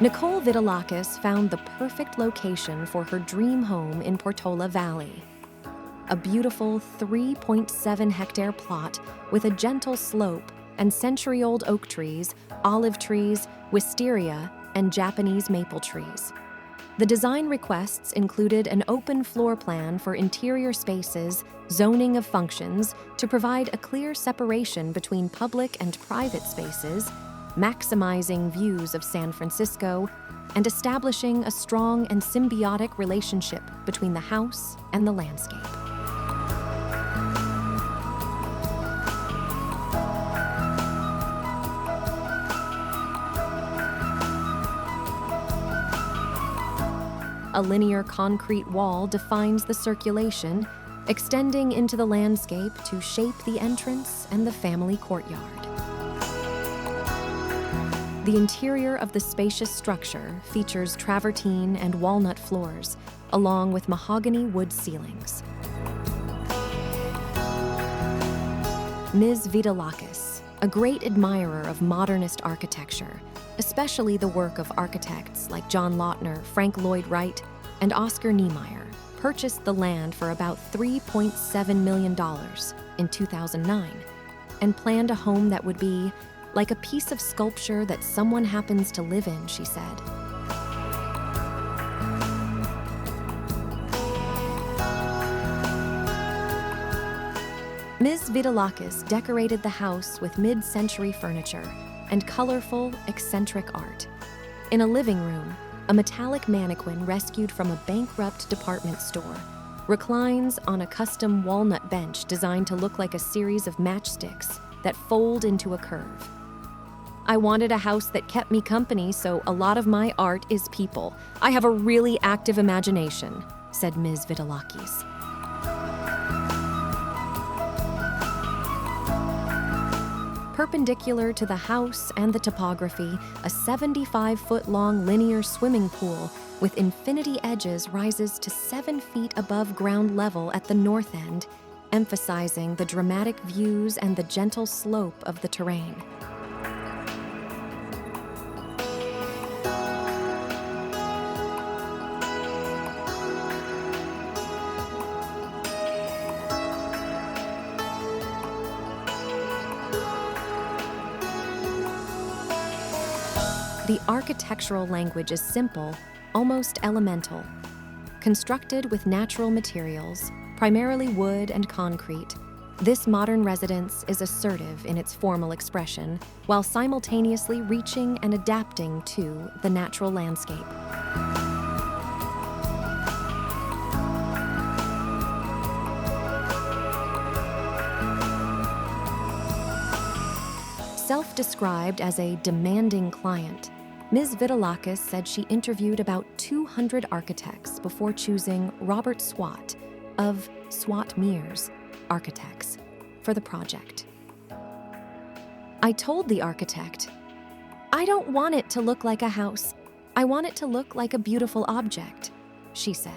Nicole Vidalakis found the perfect location for her dream home in Portola Valley. A beautiful 3.7-hectare plot with a gentle slope and century-old oak trees, olive trees, wisteria, and Japanese maple trees. The design requests included an open floor plan for interior spaces, zoning of functions to provide a clear separation between public and private spaces, maximizing views of San Francisco, and establishing a strong and symbiotic relationship between the house and the landscape. A linear concrete wall defines the circulation, extending into the landscape to shape the entrance and the family courtyard. The interior of the spacious structure features travertine and walnut floors, along with mahogany wood ceilings. Ms. Vidalakis, a great admirer of modernist architecture, especially the work of architects like John Lautner, Frank Lloyd Wright, and Oscar Niemeyer, purchased the land for about $3.7 million in 2009 and planned a home that would be like a piece of sculpture that someone happens to live in, she said. Ms. Vidalakis decorated the house with mid-century furniture and colorful, eccentric art. In a living room, a metallic mannequin rescued from a bankrupt department store reclines on a custom walnut bench designed to look like a series of matchsticks that fold into a curve. I wanted a house that kept me company, so a lot of my art is people. I have a really active imagination, said Ms. Vidalakis. Perpendicular to the house and the topography, a 75-foot-long linear swimming pool with infinity edges rises to 7 feet above ground level at the north end, emphasizing the dramatic views and the gentle slope of the terrain. The architectural language is simple, almost elemental. Constructed with natural materials, primarily wood and concrete, this modern residence is assertive in its formal expression, while simultaneously reaching and adapting to the natural landscape. Self-described as a demanding client, Ms. Vidalakis said she interviewed about 200 architects before choosing Robert Swat of Swat Mears Architects for the project. I told the architect, "I don't want it to look like a house. I want it to look like a beautiful object," she said.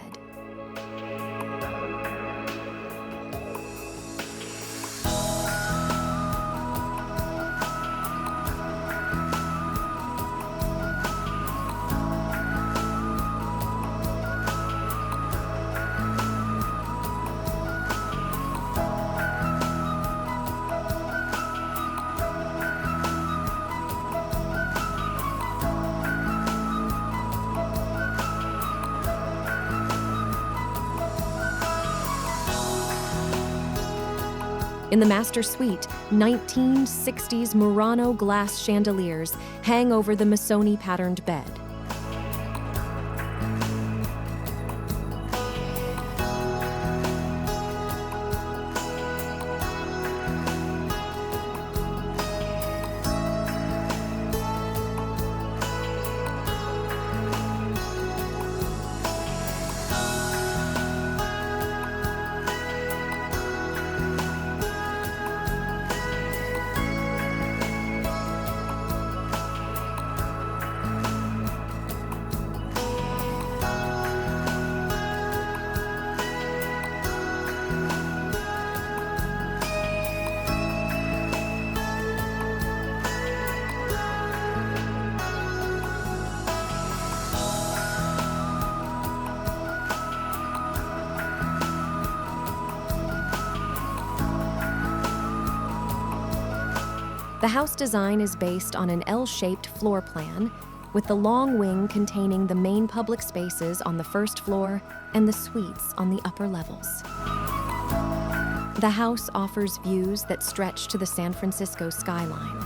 In the master suite, 1960s Murano glass chandeliers hang over the Missoni-patterned bed. The house design is based on an L-shaped floor plan, with the long wing containing the main public spaces on the first floor and the suites on the upper levels. The house offers views that stretch to the San Francisco skyline.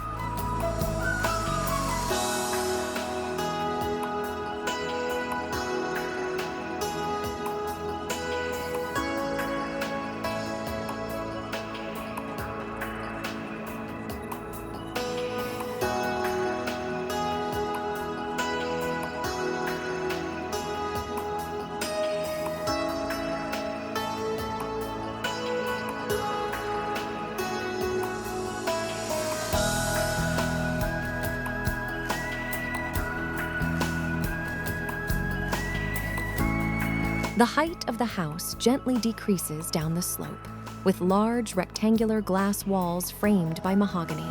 The height of the house gently decreases down the slope, with large rectangular glass walls framed by mahogany.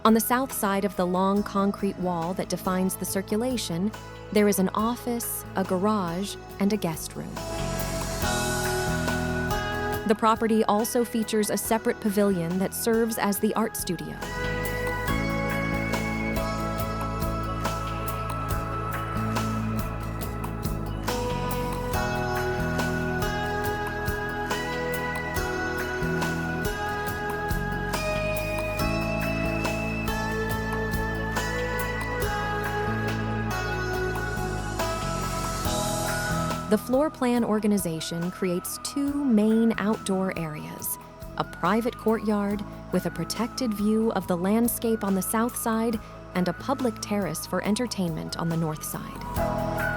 On the south side of the long concrete wall that defines the circulation, there is an office, a garage, and a guest room. The property also features a separate pavilion that serves as the art studio. The floor plan organization creates two main outdoor areas, a private courtyard with a protected view of the landscape on the south side and a public terrace for entertainment on the north side.